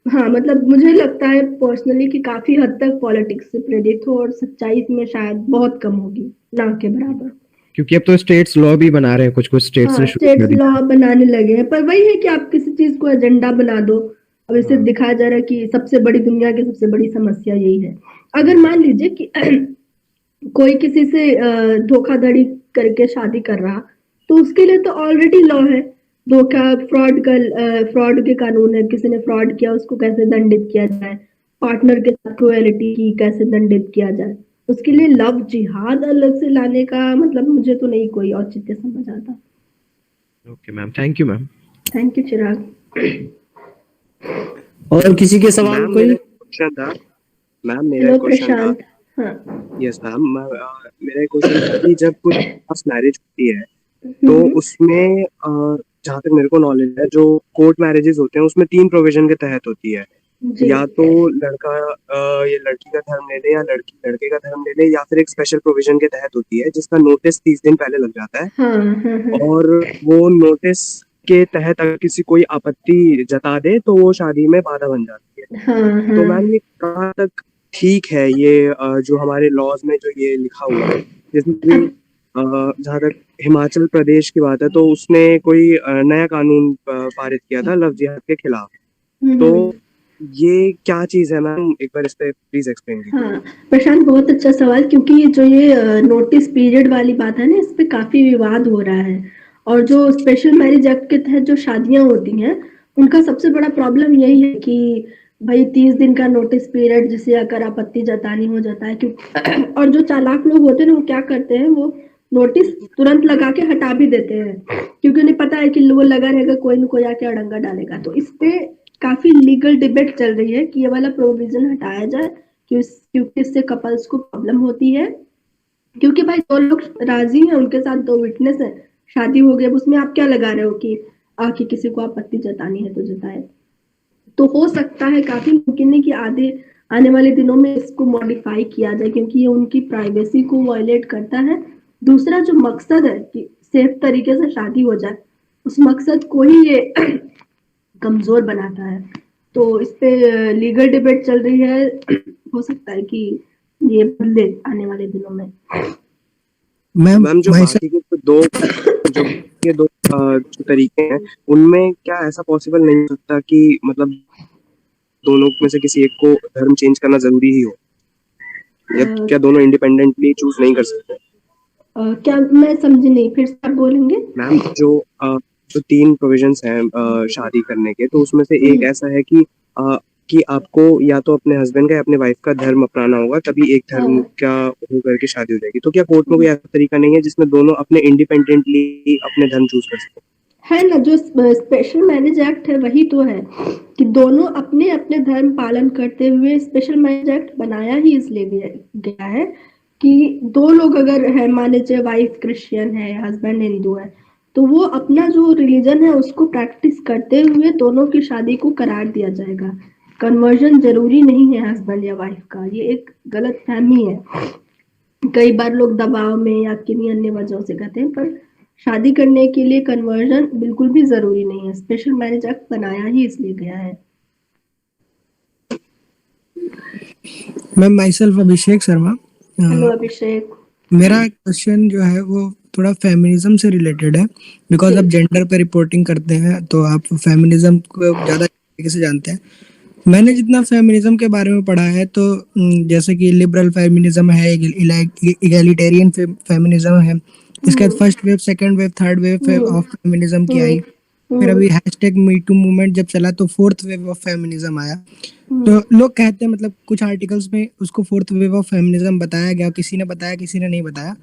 S1: हाँ, मतलब मुझे लगता है पर्सनली कि काफी हद तक पॉलिटिक्स से प्रेरित हो, और सच्चाई इसमें शायद बहुत कम होगी, ना के बराबर।
S6: क्योंकि अब तो स्टेट्स लॉ भी बना रहे हैं, कुछ कुछ स्टेट्स ने शुरू
S1: स्टेट्स
S6: कर दिया।
S1: लॉ बनाने लगे हैं, पर वही है कि आप किसी चीज को एजेंडा बना दो। अब इसे दिखाया जा रहा है कि सबसे बड़ी, दुनिया की सबसे बड़ी समस्या यही है। अगर मान लीजिए कि कोई किसी से धोखाधड़ी करके शादी कर रहा, तो उसके लिए तो ऑलरेडी लॉ है। धोखा, फ्रॉड के कानून है, किसी ने फ्रॉड किया उसको कैसे दंडित किया जाए, पार्टनर के साथ क्रुएलिटी की कैसे दंडित किया जाए। उसके लिए लव जिहाद अलग से लाने का मतलब मुझे तो नहीं कोई औचित्य समझ आता।
S6: Okay ma'am, thank you ma'am.
S1: Thank you Chirag.
S2: और किसी के सवाल
S7: मैम,
S2: कोई?
S7: मेरा क्वेश्चन था। मैम, मेरा
S1: हेलो
S7: क्वेश्चन था।
S1: प्रशांत। हाँ।
S7: यस मैम, मेरा क्वेश्चन था कि जब कुछ मैरिज होती है तो उसमें जहाँ तक मेरे को नॉलेज है, जो कोर्ट मैरिजेस होते हैं उसमें 3 प्रोविजन के तहत होती है।
S1: जी।
S7: या तो लड़का ये लड़की का धर्म ले ले, या लड़की लड़के का धर्म ले ले, या फिर एक स्पेशल प्रोविजन के तहत होती है जिसका नोटिस 30 दिन पहले लग जाता है।
S1: हाँ, हाँ, हाँ।
S7: और वो नोटिस के तहत अगर किसी कोई आपत्ति जता दे तो वो शादी में बाधा बन जाती है।
S1: हाँ,
S7: तो
S1: हाँ।
S7: मैम, ये कहाँ तक ठीक है, ये जो हमारे लॉज में जो ये लिखा हुआ है? जैसे कि जहाँ तक हिमाचल प्रदेश की बात है, तो उसने कोई नया कानून पारित किया था लव जिहाद के खिलाफ। तो ये क्या चीज है मैम, एक बार इस पे प्लीज एक्सप्लेन कीजिए।
S1: हाँ प्रशांत, बहुत अच्छा सवाल, क्योंकि जो ये नोटिस पीरियड वाली बात है ना, इस पे काफी विवाद हो रहा है। और जो स्पेशल मैरिज एक्ट के तहत जो शादियां होती हैं, उनका सबसे बड़ा प्रॉब्लम यही है कि भाई 30 दिन का नोटिस पीरियड, जिसे अगर आपत्ति जतानी हो जाता है। क्योंकि और जो चालाक लोग होते हैं ना, वो क्या करते हैं, वो नोटिस तुरंत लगा के हटा भी देते हैं, क्योंकि उन्हें पता है कि वो लगा रहेगा, कोई न कोई आके अड़ंगा डालेगा। तो इस पे काफी लीगल डिबेट चल रही है कि ये वाला प्रोविजन हटाया जाए, क्योंकि इससे कपल्स को प्रॉब्लम होती है। क्योंकि भाई 2 लोग राजी हैं, उनके साथ 2 विटनेस है, शादी हो गई, अब उसमें आप क्या लगा रहे हो कि आके किसी को आपत्ति जतानी है तो जताए। तो हो सकता है, काफी मुमकिन है कि आने वाले दिनों में इसको मॉडिफाई किया जाए, क्योंकि ये उनकी प्राइवेसी को वायलेट करता है। दूसरा जो मकसद है कि सेफ तरीके से शादी हो जाए, उस मकसद को ही ये कमजोर बनाता है। तो इस पे लीगल डिबेट चल रही है, हो सकता है कि ये बदले आने वाले दिनों में।
S7: मैम जो बाकी के जो ये दो जो तरीके हैं, उनमें क्या ऐसा पॉसिबल नहीं हो सकता कि मतलब दोनों में से किसी एक को धर्म चेंज करना जरूरी ही हो, या क्या दोनों इंडिपेंडेंटली चूज नहीं कर सकते?
S1: क्या, मैं समझी नहीं, फिर से आप बोलेंगे?
S7: मैम जो 3 प्रोविजंस हैं शादी करने के, तो उसमें से एक ऐसा है कि आपको या तो अपने हस्बैंड का या अपने वाइफ का धर्म अपनाना होगा, तभी एक धर्म का हो करके शादी हो जाएगी। तो क्या कोर्ट में कोई ऐसा तरीका नहीं है जिसमें दोनों अपने इंडिपेंडेंटली अपने धर्म चूज कर सकते?
S1: है ना, जो स्पेशल मैरिज एक्ट है वही तो है कि दोनों अपने अपने धर्म पालन करते हुए स्पेशल मैरिज एक्ट बनाया ही इसलिए गया है कि 2 लोग अगर है, मान लीजिए वाइफ क्रिश्चियन है, हस्बैंड हिंदू है, तो वो अपना जो रिलीजन है उसको प्रैक्टिस करते हुए दोनों की शादी को करार दिया जाएगा। कन्वर्जन जरूरी नहीं है हस्बैंड या वाइफ का, ये एक गलत फहमी है। कई बार लोग दबाव में या किन्हीं अन्य वजहों से कहते हैं, पर शादी करने के लिए कन्वर्जन बिल्कुल भी जरूरी नहीं है। स्पेशल मैरिज एक्ट बनाया ही इसलिए गया है।
S8: Ma'am myself Abhishek Sharma.
S1: Hello Abhishek.
S8: मेरा क्वेश्चन जो है वो थोड़ा फेमिनिज्म से रिलेटेड है, बिकॉज आप जेंडर पे रिपोर्टिंग करते हैं तो आप फेमिनिज्म को ज्यादा तरीके से जानते हैं। मैंने जितना फेमिनिज्म के बारे में पढ़ा है तो जैसे कि लिबरल फेमिनिज्म है, इगैलिटेरियन फेमिनिज्म है, इसके बाद first wave, second wave, third wave of feminism की आई, फिर अभी #MeToo मूवमेंट जब चला तो फोर्थ वेव ऑफ फेमिनिज्म आया। तो लोग कहते हैं, मतलब कुछ आर्टिकल्स में उसको फोर्थ वेव ऑफ फेमिनिज्म बताया गया, किसी ने बताया किसी ने नहीं बताया,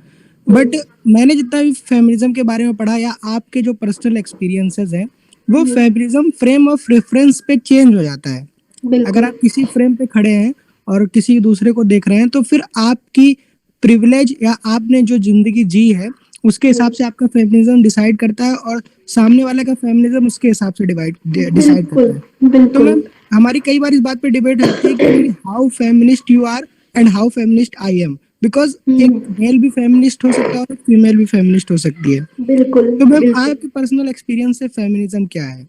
S8: बट मैंने जितना भी फेमिनिज्म के बारे में पढ़ा या आपके जो पर्सनल एक्सपीरियंसेस हैं, वो फेमिनिज्म फ्रेम ऑफ रेफरेंस पे चेंज हो जाता है। अगर आप किसी फ्रेम पे खड़े हैं और किसी दूसरे को देख रहे हैं तो फिर आपकी प्रिविलेज या आपने जो जिंदगी जी है उसके हिसाब से आपका फेमिनिज्म डिसाइड करता है और सामने वाले का फेमिनिज्म उसके हिसाब से डिसाइड करता है। तो मैम हमारी कई बार इस बात पे डिबेट होती है कि how feminist you are and how feminist I am, because एक मेल भी फेमिनिस्ट हो सकता है और फीमेल भी फेमिनिस्ट हो सकती है।
S1: बिल्कुल।
S8: तो मैम आपके पर्सनल एक्सपीरियंस से फेमिनिज्म क्या है?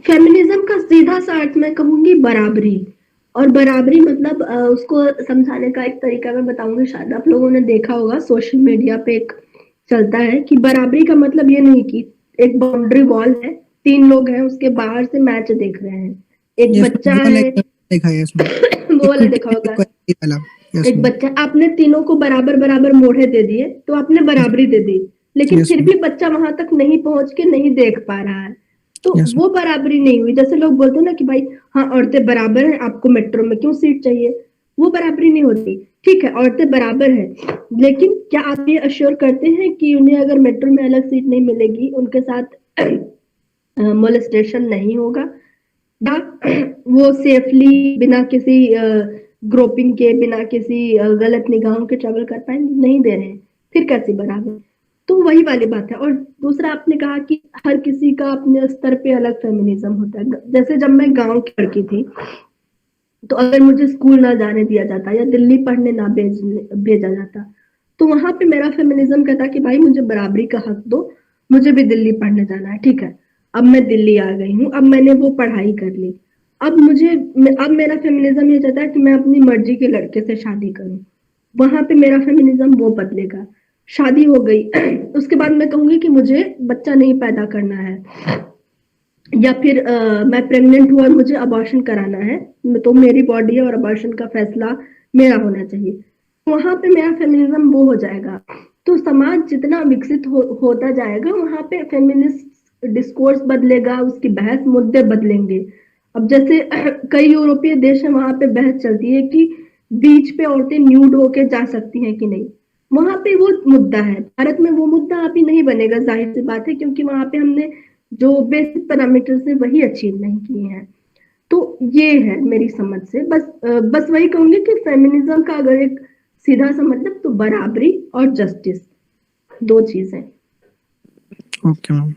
S1: फेमिनिज्म का सीधा सा अर्थ मैं कहूंगी बराबरी, और बराबरी मतलब उसको समझाने का एक तरीका मैं बताऊंगी, शायद आप लोगों ने देखा होगा सोशल मीडिया पे एक चलता है कि बराबरी का मतलब ये नहीं कि एक बाउंड्री वॉल है, 3 लोग हैं, उसके बाहर से मैच देख रहे हैं, एक बच्चा है,
S8: देखा है इसमें
S1: वो वाला देखा होगा, एक बच्चा, आपने तीनों को बराबर बराबर मोड़े दे दिए तो आपने बराबरी दे दी, लेकिन फिर भी बच्चा वहां तक नहीं पहुंच के नहीं देख पा रहा है, तो वो बराबरी नहीं हुई। जैसे लोग बोलते हैं ना कि भाई हाँ औरतें बराबर हैं, आपको मेट्रो में क्यों सीट चाहिए, वो बराबरी नहीं होती। ठीक है, औरतें बराबर हैं, लेकिन क्या आप ये अश्योर करते हैं कि उन्हें अगर मेट्रो में अलग सीट नहीं मिलेगी उनके साथ मोलेस्टेशन नहीं होगा, या वो सेफली बिना किसी ग्रोपिंग के, बिना किसी गलत निगाहों के ट्रेवल कर पाएंगे? नहीं दे रहे हैं, फिर कैसी बराबर? तो वही वाली बात है। और दूसरा आपने कहा कि हर किसी का अपने स्तर पे अलग फेमिनिज्म होता है। जैसे जब मैं गांव की लड़की थी तो अगर मुझे स्कूल ना जाने दिया जाता या दिल्ली पढ़ने ना भेजा जाता तो वहां पे मेरा फेमिनिज्म कहता कि भाई मुझे बराबरी का हक दो, मुझे भी दिल्ली पढ़ने जाना है। ठीक है, अब मैं दिल्ली आ गई हूँ, अब मैंने वो पढ़ाई कर ली, अब मेरा फेमिनिज्म ये चाहता है कि मैं अपनी मर्जी के लड़के से शादी करूं। वहां पे मेरा फेमिनिज्म वो बदलेगा। शादी हो गई उसके बाद मैं कहूंगी कि मुझे बच्चा नहीं पैदा करना है, या फिर मैं प्रेग्नेंट हूँ और मुझे अबॉर्शन कराना है, तो मेरी बॉडी है और अबॉर्शन का फैसला मेरा होना चाहिए। वहां पे मेरा फेमिनिज्म वो हो जाएगा। तो समाज जितना विकसित होता जाएगा वहां पे फेमिनिस्ट डिस्कोर्स बदलेगा, उसकी बहस मुद्दे बदलेंगे। अब जैसे कई यूरोपीय देश है, वहां पे बहस चलती है कि बीच पे औरतें न्यूड होके जा सकती हैं कि नहीं, वहां पे वो मुद्दा है। भारत में वो मुद्दा अभी नहीं बनेगा, जाहिर सी बात है, क्योंकि वहां पे हमने जो बेसिक पैरामीटर्स है वही अचीव नहीं किए हैं। तो ये है मेरी समझ से। बस वही कहूंगी कि फेमिनिज्म का अगर एक सीधा सा मतलब तो बराबरी और जस्टिस, दो चीजें।
S8: Okay ma'am.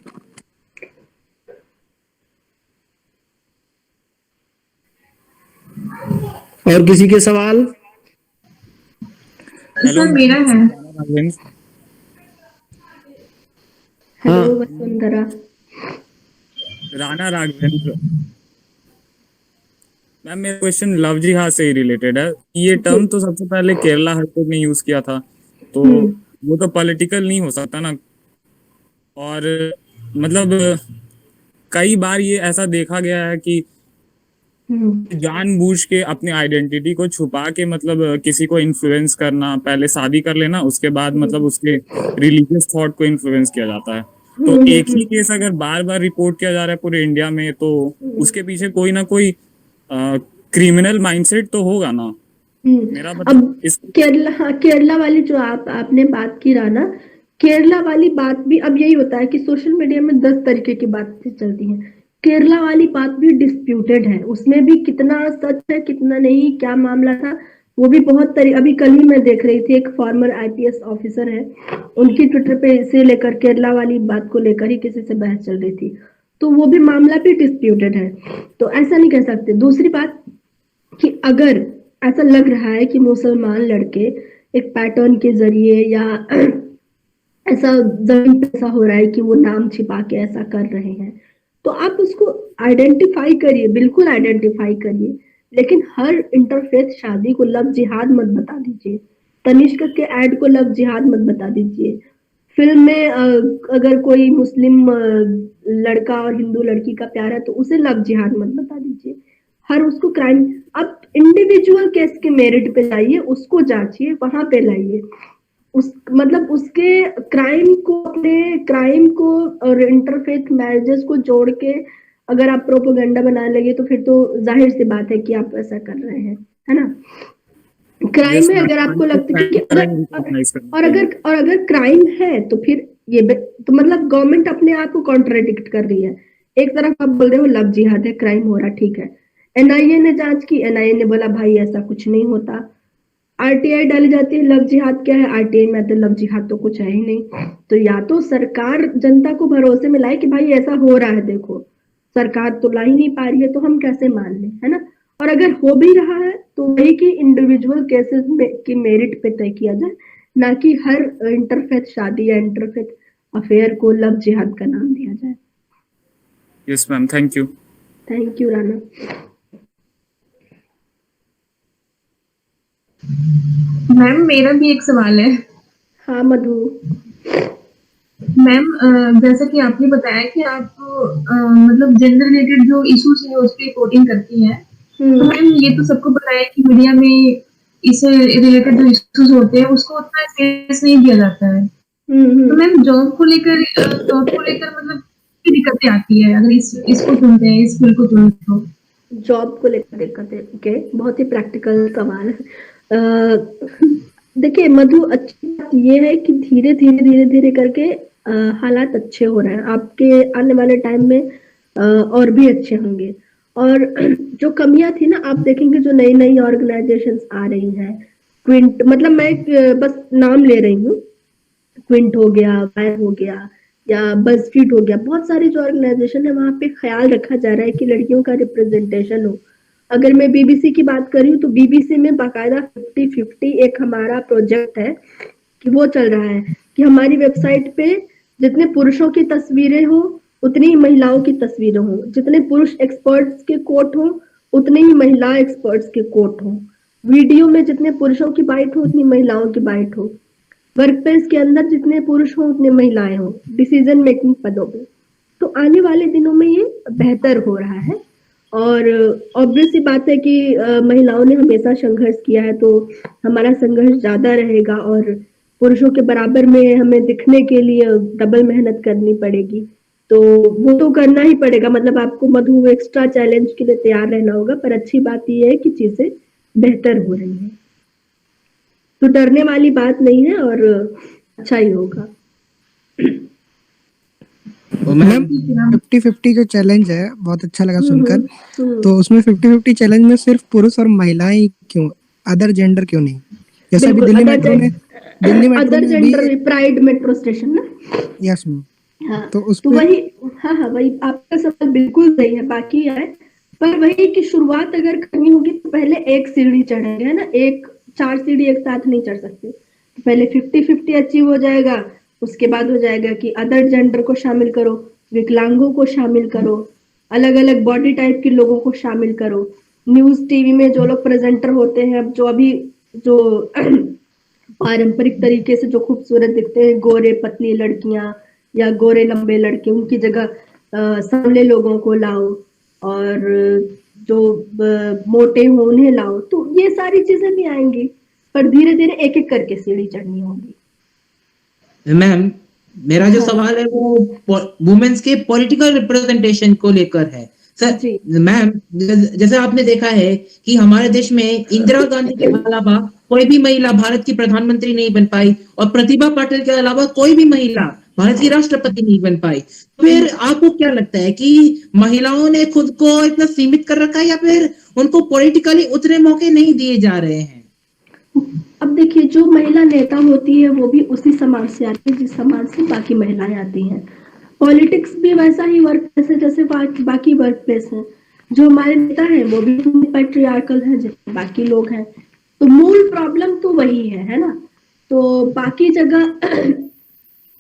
S2: और किसी के सवाल?
S9: हेलो
S4: सर मेरा है।
S1: हेलो
S2: हाँ।
S1: वसुंधरा।
S9: राणा राघवेंद्र मैम, मेरा क्वेश्चन लव जिहाद से ही रिलेटेड है। ये टर्म तो सबसे पहले केरला हाईकोर्ट ने यूज किया था, तो वो तो पॉलिटिकल नहीं हो सकता ना। और मतलब कई बार ये ऐसा देखा गया है कि जानबूझ के अपनी आइडेंटिटी को छुपा के मतलब किसी को इन्फ्लुएंस करना, पहले शादी कर लेना, उसके बाद मतलब उसके रिलीजियस थॉट को इन्फ्लुएंस किया जाता है। तो एक ही केस अगर बार बार रिपोर्ट किया जा रहा है पूरे इंडिया में, तो उसके पीछे कोई ना कोई क्रिमिनल माइंडसेट तो होगा ना। मेरा
S1: अब
S9: मतलब इस
S1: केरला, हाँ, केरला वाली जो आपने बात की राना, केरला वाली बात भी अब यही होता है कि सोशल मीडिया में 10 तरीके की बातें चलती हैं। केरला वाली बात भी डिस्प्यूटेड है, उसमें भी कितना सच है कितना नहीं, क्या मामला था, वो भी बहुत अभी कल ही मैं देख रही थी, एक फॉर्मर आईपीएस ऑफिसर है, उनकी ट्विटर पे इसे लेकर केरला वाली बात को लेकर ही किसी से बहस चल रही थी, तो वो भी मामला भी डिस्प्यूटेड है, तो ऐसा नहीं कह सकते। दूसरी बात कि अगर ऐसा लग रहा है कि मुसलमान लड़के एक पैटर्न के जरिए या ऐसा जमीन पे ऐसा हो रहा है कि वो नाम छिपा के ऐसा कर रहे हैं, तो आप उसको आइडेंटिफाई करिए, बिल्कुल आइडेंटिफाई करिए, लेकिन हर इंटरफेथ शादी को लव जिहाद मत बता दीजिए। तनिष्क के ऐड को लव जिहाद मत बता दीजिए। फिल्म में अगर कोई मुस्लिम लड़का और हिंदू लड़की का प्यार है तो उसे लव जिहाद मत बता दीजिए। हर उसको क्राइम, अब इंडिविजुअल केस के मेरिट पे लाइए, उसको जांचिए, वहां पे लाइए, उस मतलब उसके क्राइम को और इंटरफेथ मैरिजेस को जोड़ के अगर आप प्रोपोगंडा बना लगे तो फिर तो जाहिर सी बात है कि आप ऐसा कर रहे हैं, है ना। क्राइम है, अगर आपको लगता है कि अगर क्राइम है तो फिर ये तो मतलब गवर्नमेंट अपने आप को कॉन्ट्राडिक्ट कर रही है। एक तरफ आप बोल रहे हो लव जिहाद है, क्राइम हो रहा, ठीक है, एनआईए ने जांच की, एनआईए ने बोला भाई ऐसा कुछ नहीं होता, आरटीआई डाली जाती है, लव जिहाद क्या है, आरटीआई में तो लव जिहाद तो कुछ है ही नहीं। तो या तो सरकार जनता को भरोसे में लाए कि भाई ऐसा हो रहा है, देखो सरकार तो ला ही नहीं पा रही है, तो हम कैसे मान लें, है ना। और अगर हो भी रहा है तो वही कि इंडिविजुअल केसेस में की मेरिट पे तय किया जाए, ना कि हर इंटरफेथ शादी या इंटरफेथ अफेयर को लव जिहाद का नाम दिया जाए।
S9: Yes ma'am, thank you.
S1: Thank you Rana.
S4: Ma'am मेरा भी एक सवाल है।
S1: हाँ मधु।
S4: मैम जैसा कि आपने बताया कि आप मतलब जेंडर रिलेटेड जो इश्यूज है उस पर रिपोर्टिंग करती हैं, तो मैम ये तो सबको पता है कि मीडिया में इससे रिलेटेड जो इश्यूज होते हैं उसको उतना स्पेस नहीं दिया जाता है। तो मैम जॉब को लेकर मतलब क्या दिक्कतें आती है अगर इसको चुनते हैं, इस फील्ड को चुनते हो?
S1: जॉब को लेकर दिक्कतें, ओके, बहुत ही प्रैक्टिकल सवाल है। देखिए मधु, अच्छी बात ये है कि धीरे धीरे करके हालात अच्छे हो रहे हैं, आपके आने वाले टाइम में और भी अच्छे होंगे। और जो कमियां थी ना, आप देखेंगे जो नई नई ऑर्गेनाइजेशंस आ रही हैं, क्विंट, मतलब मैं बस नाम ले रही हूँ, क्विंट हो गया, वायर हो गया या बजफीड हो गया, बहुत सारी जो ऑर्गेनाइजेशन है वहां पे ख्याल रखा जा रहा है कि लड़कियों का रिप्रेजेंटेशन हो। अगर मैं बीबीसी की बात कर रही हूँ तो बीबीसी में बाकायदा 50-50 एक हमारा प्रोजेक्ट है कि वो चल रहा है कि हमारी वेबसाइट पे जितने पुरुषों की तस्वीरें हो उतनी ही महिलाओं की तस्वीरें हो, जितने पुरुष एक्सपर्ट्स के कोट हो उतने ही महिला एक्सपर्ट्स के कोट हो, वीडियो में जितने पुरुषों की बाइट हो उतनी महिलाओं की बाइट हो, वर्क प्लेस के अंदर जितने पुरुष हो उतने महिलाएं हो, डिसीजन मेकिंग पदों पे। तो आने वाले दिनों में ये बेहतर हो रहा है और ऑब्वियस सी बात है कि महिलाओं ने हमेशा संघर्ष किया है तो हमारा संघर्ष ज्यादा रहेगा और पुरुषों के बराबर में हमें दिखने के लिए डबल मेहनत करनी पड़ेगी, तो वो तो करना ही पड़ेगा। मतलब आपको मधु एक्स्ट्रा चैलेंज के लिए तैयार रहना होगा, पर अच्छी बात ये है कि चीजें बेहतर हो रही हैं, तो डरने वाली बात नहीं है और अच्छा ही होगा।
S8: मैम 50-50 जो चैलेंज है बहुत अच्छा लगा सुनकर, तो उसमें 50-50 चैलेंज में सिर्फ पुरुष और महिलाएं क्यों, अदर जेंडर क्यों नहीं? जैसे अभी दिल्ली मेट्रो ने दिल्ली मेट्रो
S1: अदर
S8: में भी
S1: जेंडर प्राइड मेट्रो स्टेशन ना।
S8: यस मैम,
S1: हाँ
S8: तो उस
S1: तो
S8: पे
S1: वही, हाँ वही आपका सवाल बिल्कुल सही है, बाकी है पर वही की शुरुआत अगर करनी होगी तो पहले एक सीढ़ी चढ़ेंगे, है ना, 4 सीढ़ी एक साथ नहीं चढ़ सकते, तो पहले 50-50 अचीव हो जाएगा, उसके बाद हो जाएगा कि अदर जेंडर को शामिल करो, विकलांगों को शामिल करो, अलग अलग बॉडी टाइप के लोगों को शामिल करो, न्यूज टीवी में जो लोग प्रेजेंटर होते हैं, जो अभी जो पारंपरिक तरीके से जो खूबसूरत दिखते हैं, गोरे पतली लड़कियां या गोरे लंबे लड़के, उनकी जगह सांवले लोगों को लाओ, और जो मोटे हो उन्हें लाओ, तो ये सारी चीजें भी आएंगी, पर धीरे धीरे एक एक करके सीढ़ी चढ़नी होगी।
S5: मैम मेरा जो सवाल है वो वुमेन्स के पॉलिटिकल रिप्रेजेंटेशन को लेकर है सर। मैम जैसे आपने देखा है कि हमारे देश में इंदिरा गांधी के अलावा कोई भी महिला भारत की प्रधानमंत्री नहीं बन पाई, और प्रतिभा पाटिल के अलावा कोई भी महिला भारत की राष्ट्रपति नहीं बन पाई। फिर आपको क्या लगता है कि महिलाओं ने खुद को इतना सीमित कर रखा है, या फिर उनको पॉलिटिकली उतने मौके नहीं दिए जा रहे हैं?
S1: अब देखिए, जो महिला नेता होती है वो भी उसी समाज से आती है जिस समाज से बाकी महिलाएं आती हैं। पॉलिटिक्स भी वैसा ही वर्क प्लेस है जैसे बाकी वर्क प्लेस है। जो हमारे नेता हैं वो भी पैट्रियार्कल है जैसे बाकी लोग हैं, तो मूल प्रॉब्लम तो वही है ना। तो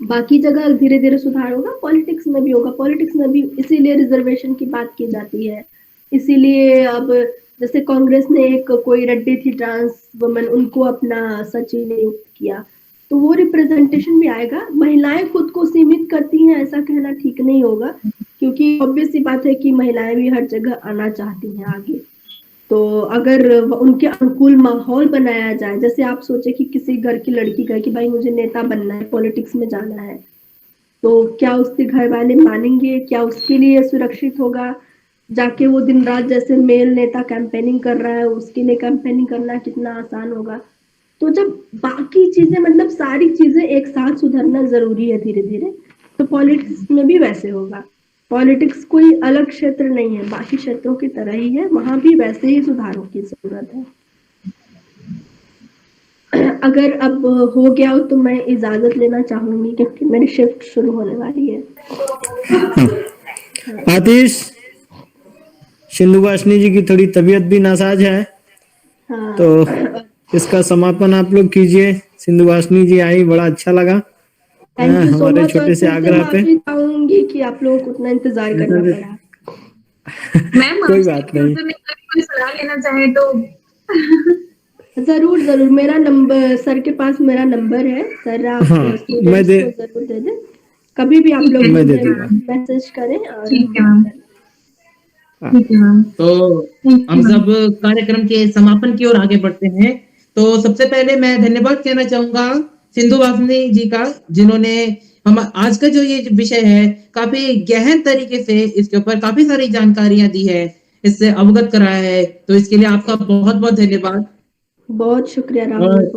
S1: बाकी जगह धीरे धीरे सुधार होगा, पॉलिटिक्स में भी होगा। पॉलिटिक्स में भी इसीलिए रिजर्वेशन की बात की जाती है, इसीलिए अब जैसे कांग्रेस ने एक कोई रेड्डी थी ट्रांस वुमन, उनको अपना सचिव नियुक्त किया, तो वो रिप्रेजेंटेशन भी आएगा। महिलाएं खुद को सीमित करती हैं ऐसा कहना ठीक नहीं होगा, क्योंकि ऑब्वियस सी बात है कि महिलाएं भी हर जगह आना चाहती हैं आगे। तो अगर उनके अनुकूल माहौल बनाया जाए, जैसे आप सोचे कि किसी घर की लड़की कहे कि भाई मुझे नेता बनना है, पॉलिटिक्स में जाना है, तो क्या उसके घर वाले मानेंगे? क्या उसके लिए सुरक्षित होगा जाके वो दिन रात जैसे मेल नेता कैंपेनिंग कर रहा है, उसके लिए कैंपेनिंग करना कितना आसान होगा? तो जब बाकी चीजें मतलब सारी चीजें एक साथ सुधरना जरूरी है धीरे धीरे, तो पॉलिटिक्स में भी वैसे होगा। पॉलिटिक्स कोई अलग क्षेत्र नहीं है, बाकी क्षेत्रों की तरह ही है, वहां भी वैसे ही सुधारों की जरूरत है। अगर अब हो गया हो तो मैं इजाजत लेना चाहूंगी क्योंकि मेरी शिफ्ट शुरू होने वाली है।
S2: आतिश, सिंधु वाशनी जी की थोड़ी तबीयत भी नासाज है, तो इसका समापन आप लोग कीजिए। सिंधु वाशनी जी आई, बड़ा अच्छा लगा हमारे छोटे से आग्रह पे।
S1: चाहूंगी कि आप लोगों को उतना इंतजार करना पड़ा।
S4: मैम
S2: कोई बात नहीं,
S4: कोई सलाह लेना चाहे तो
S1: जरूर जरूर, मेरा नंबर सर के पास मेरा नंबर है सर, आप
S2: मैं दे
S1: जरूर दे दें, कभी भी आप लोग मैसेज करें। और
S4: ठीक है मैम।
S5: तो हम सब कार्यक्रम के समापन की ओर आगे बढ़ते हैं। तो सबसे पहले मैं धन्यवाद कहना चाहूंगा सिंधु वासनी जी का, जिन्होंने हम आज का जो ये विषय है काफी गहन तरीके से इसके ऊपर काफी सारी जानकारियां दी है, इससे अवगत कराया है, तो इसके लिए आपका बहुत बहुत धन्यवाद।
S1: बहुत शुक्रिया राहुल।